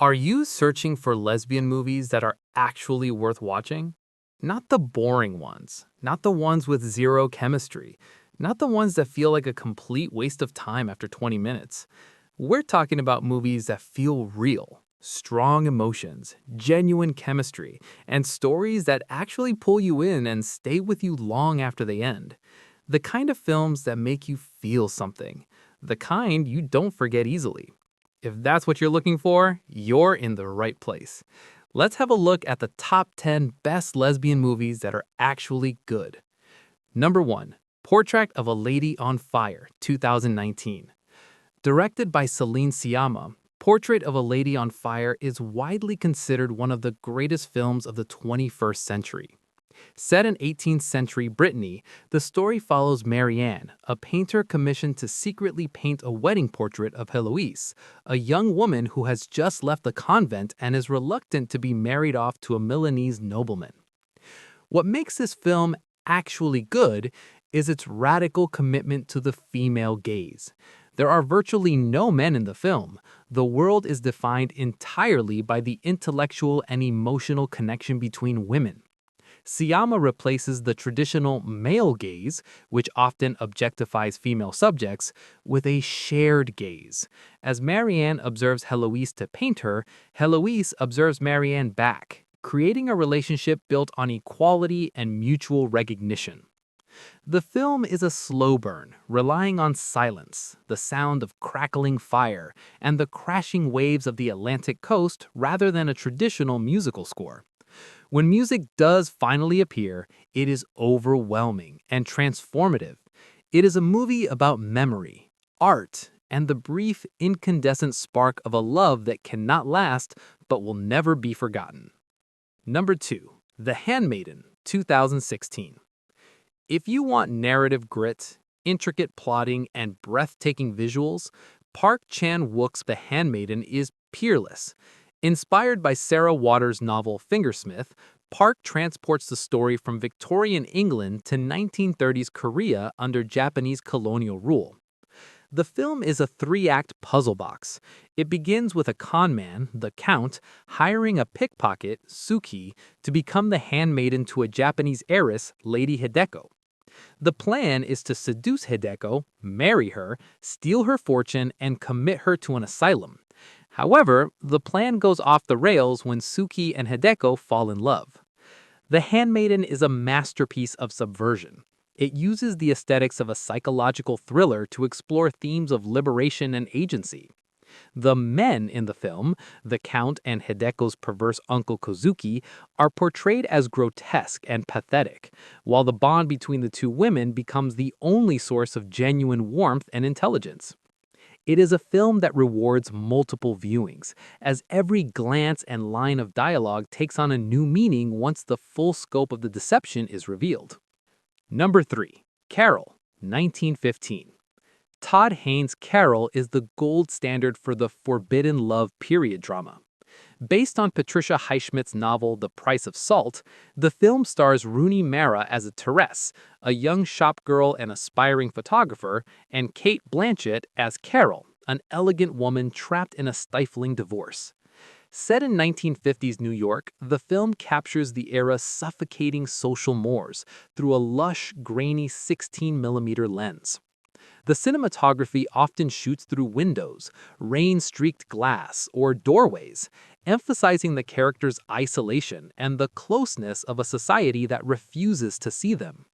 Are you searching for lesbian movies that are actually worth watching? Not the boring ones, not the ones with zero chemistry, not the ones that feel like a complete waste of time after 20 minutes. We're talking about movies that feel real, strong emotions, genuine chemistry, and stories that actually pull you in and stay with you long after they end. The kind of films that make you feel something, the kind you don't forget easily. If that's what you're looking for, you're in the right place. Let's have a look at the top 10 best lesbian movies that are actually good. Number 1, Portrait of a Lady on Fire, 2019. Directed by Celine Sciamma, Portrait of a Lady on Fire is widely considered one of the greatest films of the 21st century. Set in 18th century Brittany, the story follows Marianne, a painter commissioned to secretly paint a wedding portrait of Heloise, a young woman who has just left the convent and is reluctant to be married off to a Milanese nobleman. What makes this film actually good is its radical commitment to the female gaze. There are virtually no men in the film. The world is defined entirely by the intellectual and emotional connection between women. Sciamma replaces the traditional male gaze, which often objectifies female subjects, with a shared gaze. As Marianne observes Heloise to paint her, Heloise observes Marianne back, creating a relationship built on equality and mutual recognition. The film is a slow burn, relying on silence, the sound of crackling fire, and the crashing waves of the Atlantic coast rather than a traditional musical score. When music does finally appear, it is overwhelming and transformative. It is a movie about memory, art, and the brief, incandescent spark of a love that cannot last but will never be forgotten. Number 2, The Handmaiden, 2016. If you want narrative grit, intricate plotting, and breathtaking visuals, Park Chan-wook's The Handmaiden is peerless. Inspired by Sarah Waters' novel Fingersmith, Park transports the story from Victorian England to 1930s Korea under Japanese colonial rule. The film is a three-act puzzle box. It begins with a conman, the Count, hiring a pickpocket, Suki, to become the handmaiden to a Japanese heiress, Lady Hideko. The plan is to seduce Hideko, marry her, steal her fortune, and commit her to an asylum. However, the plan goes off the rails when Suki and Hideko fall in love. The Handmaiden is a masterpiece of subversion. It uses the aesthetics of a psychological thriller to explore themes of liberation and agency. The men in the film, the Count and Hideko's perverse uncle Kozuki, are portrayed as grotesque and pathetic, while the bond between the two women becomes the only source of genuine warmth and intelligence. It is a film that rewards multiple viewings, as every glance and line of dialogue takes on a new meaning once the full scope of the deception is revealed. Number 3, Carol, 1915. Todd Haynes' Carol is the gold standard for the forbidden love period drama. Based on Patricia Highsmith's novel The Price of Salt, the film stars Rooney Mara as a Therese, a young shopgirl and aspiring photographer, and Kate Blanchett as Carol, an elegant woman trapped in a stifling divorce. Set in 1950s New York, the film captures the era's suffocating social mores through a lush, grainy 16mm lens. The cinematography often shoots through windows, rain-streaked glass, or doorways, emphasizing the characters' isolation and the closeness of a society that refuses to see them.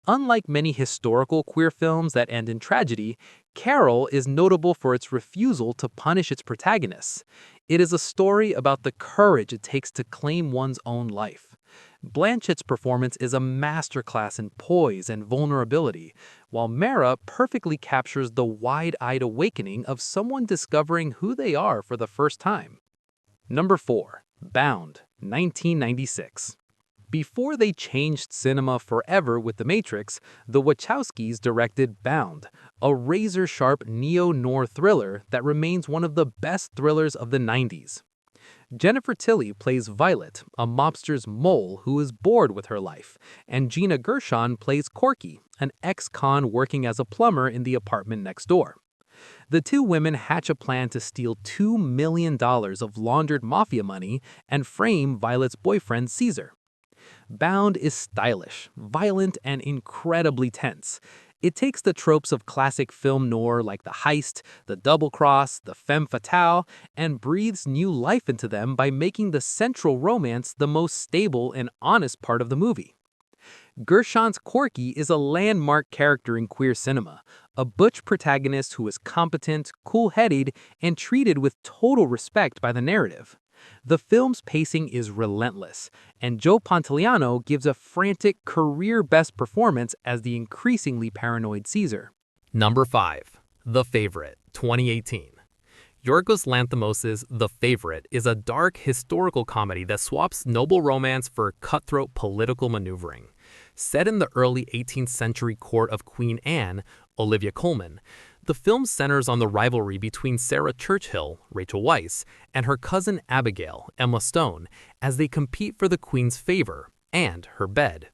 Unlike many historical queer films that end in tragedy, Carol is notable for its refusal to punish its protagonists. It is a story about the courage it takes to claim one's own life. Blanchett's performance is a masterclass in poise and vulnerability, while Mara perfectly captures the wide-eyed awakening of someone discovering who they are for the first time. Number 4, Bound, 1996. Before they changed cinema forever with The Matrix, the Wachowskis directed Bound, a razor-sharp neo-noir thriller that remains one of the best thrillers of the 90s. Jennifer Tilly plays Violet, a mobster's mole who is bored with her life, and Gina Gershon plays Corky, an ex-con working as a plumber in the apartment next door. The two women hatch a plan to steal $2 million of laundered mafia money and frame Violet's boyfriend, Caesar. Bound is stylish, violent, and incredibly tense. It takes the tropes of classic film noir like the heist, the double cross, the femme fatale, and breathes new life into them by making the central romance the most stable and honest part of the movie. Gershon's Corky is a landmark character in queer cinema, a butch protagonist who is competent, cool-headed, and treated with total respect by the narrative. The film's pacing is relentless, and Joe Pantoliano gives a frantic, career-best performance as the increasingly paranoid Caesar. Number 5. The Favorite, 2018. Yorgos Lanthimos' The Favorite is a dark, historical comedy that swaps noble romance for cutthroat political maneuvering. Set in the early 18th century court of Queen Anne, Olivia Colman, the film centers on the rivalry between Sarah Churchill, Rachel Weisz, and her cousin Abigail, Emma Stone, as they compete for the Queen's favor and her bed.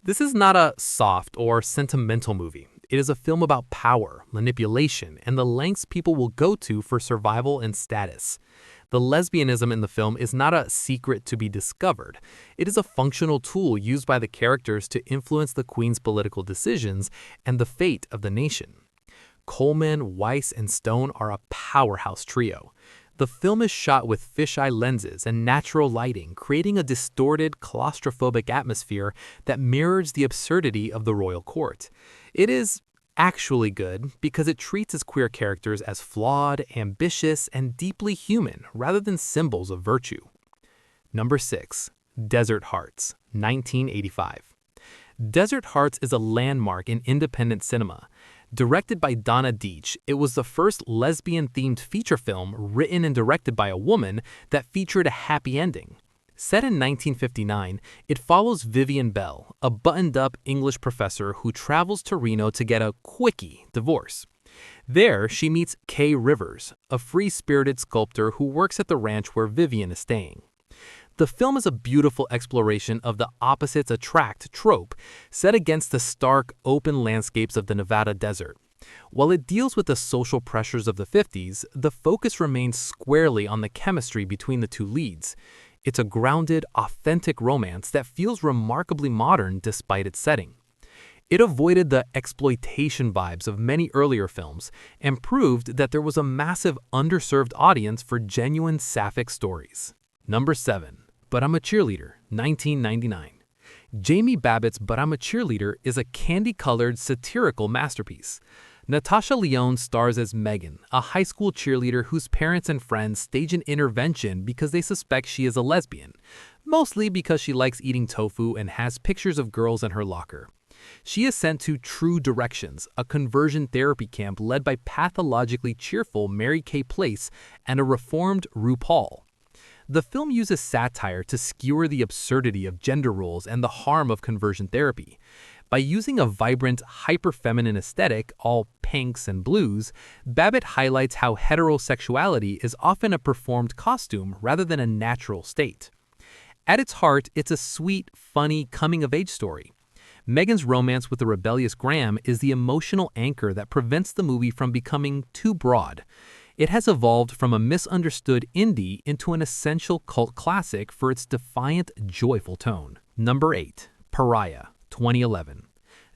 This is not a soft or sentimental movie. It is a film about power, manipulation, and the lengths people will go to for survival and status. The lesbianism in the film is not a secret to be discovered. It is a functional tool used by the characters to influence the Queen's political decisions and the fate of the nation. Coleman, Weisz, and Stone are a powerhouse trio. The film is shot with fisheye lenses and natural lighting, creating a distorted, claustrophobic atmosphere that mirrors the absurdity of the royal court. It is actually good because it treats its queer characters as flawed, ambitious, and deeply human rather than symbols of virtue. Number 6. Desert Hearts, 1985. Desert Hearts is a landmark in independent cinema. Directed by Donna Deitch, it was the first lesbian-themed feature film written and directed by a woman that featured a happy ending. Set in 1959, it follows Vivian Bell, a buttoned-up English professor who travels to Reno to get a quickie divorce. There, she meets Kay Rivers, a free-spirited sculptor who works at the ranch where Vivian is staying. The film is a beautiful exploration of the opposites attract trope, set against the stark, open landscapes of the Nevada desert. While it deals with the social pressures of the 50s, the focus remains squarely on the chemistry between the two leads. It's a grounded, authentic romance that feels remarkably modern despite its setting. It avoided the exploitation vibes of many earlier films and proved that there was a massive underserved audience for genuine sapphic stories. Number 7. But I'm a Cheerleader, 1999. Jamie Babbitt's But I'm a Cheerleader is a candy-colored, satirical masterpiece. Natasha Lyonne stars as Megan, a high school cheerleader whose parents and friends stage an intervention because they suspect she is a lesbian, mostly because she likes eating tofu and has pictures of girls in her locker. She is sent to True Directions, a conversion therapy camp led by pathologically cheerful Mary Kay Place and a reformed RuPaul. The film uses satire to skewer the absurdity of gender roles and the harm of conversion therapy. By using a vibrant, hyper-feminine aesthetic, all pinks and blues, Babbitt highlights how heterosexuality is often a performed costume rather than a natural state. At its heart, it's a sweet, funny, coming-of-age story. Megan's romance with the rebellious Graham is the emotional anchor that prevents the movie from becoming too broad. It has evolved from a misunderstood indie into an essential cult classic for its defiant, joyful tone. Number 8. Pariah, 2011.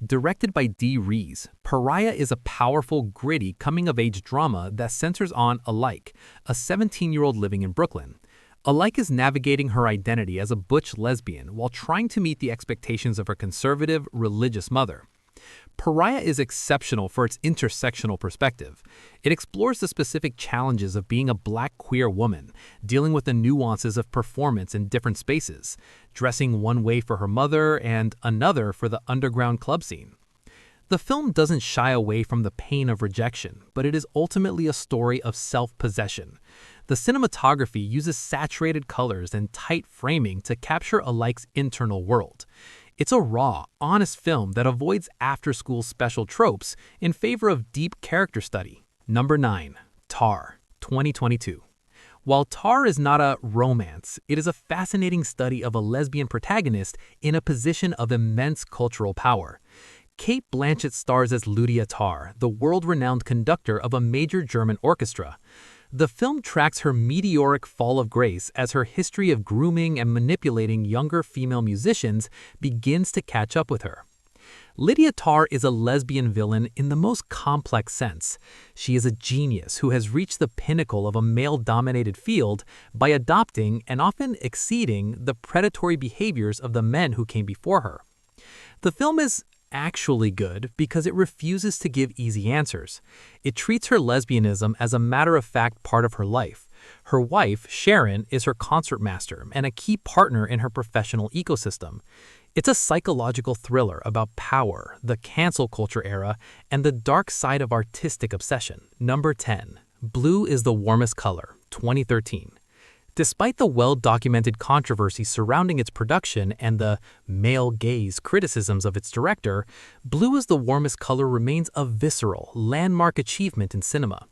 Directed by Dee Rees, Pariah is a powerful, gritty, coming-of-age drama that centers on Alike, a 17-year-old living in Brooklyn. Alike is navigating her identity as a butch lesbian while trying to meet the expectations of her conservative, religious mother. Pariah is exceptional for its intersectional perspective. It explores the specific challenges of being a black queer woman, dealing with the nuances of performance in different spaces, dressing one way for her mother and another for the underground club scene. The film doesn't shy away from the pain of rejection, but it is ultimately a story of self-possession. The cinematography uses saturated colors and tight framing to capture Alike's internal world. It's a raw, honest film that avoids after-school special tropes in favor of deep character study. Number 9. Tar, 2022. While Tar is not a romance, it is a fascinating study of a lesbian protagonist in a position of immense cultural power. Kate Blanchett stars as Lydia Tarr, the world-renowned conductor of a major German orchestra. The film tracks her meteoric fall of grace as her history of grooming and manipulating younger female musicians begins to catch up with her. Lydia Tarr is a lesbian villain in the most complex sense. She is a genius who has reached the pinnacle of a male-dominated field by adopting and often exceeding the predatory behaviors of the men who came before her. The film is actually good because it refuses to give easy answers. It treats her lesbianism as a matter-of-fact part of her life. Her wife, Sharon, is her concertmaster and a key partner in her professional ecosystem. It's a psychological thriller about power, the cancel culture era, and the dark side of artistic obsession. Number 10. Blue is the Warmest Color, 2013. Despite the well-documented controversy surrounding its production and the male gaze criticisms of its director, Blue is the Warmest Color remains a visceral, landmark achievement in cinema.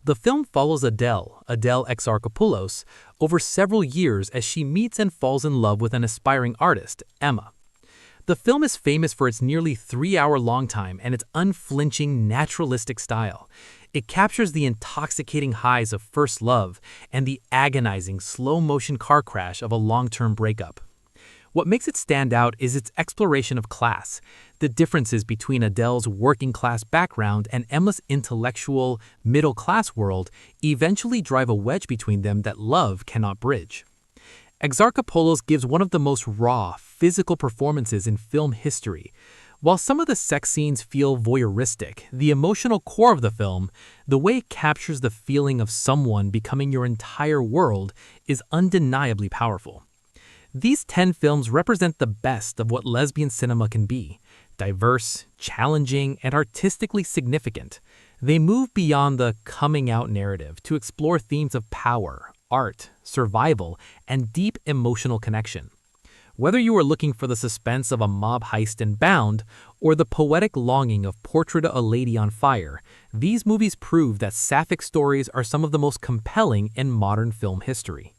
The film follows Adele Exarchopoulos, over several years as she meets and falls in love with an aspiring artist, Emma. The film is famous for its nearly 3-hour-long time and its unflinching, naturalistic style. It captures the intoxicating highs of first love and the agonizing, slow-motion car crash of a long-term breakup. What makes it stand out is its exploration of class. The differences between Adele's working-class background and Emma's intellectual, middle-class world eventually drive a wedge between them that love cannot bridge. Exarchopoulos gives one of the most raw, physical performances in film history. While some of the sex scenes feel voyeuristic, the emotional core of the film, the way it captures the feeling of someone becoming your entire world, is undeniably powerful. These 10 films represent the best of what lesbian cinema can be: diverse, challenging, and artistically significant. They move beyond the coming-out narrative to explore themes of power, art, survival, and deep emotional connection. Whether you are looking for the suspense of a mob heist in Bound or the poetic longing of Portrait of a Lady on Fire, these movies prove that sapphic stories are some of the most compelling in modern film history.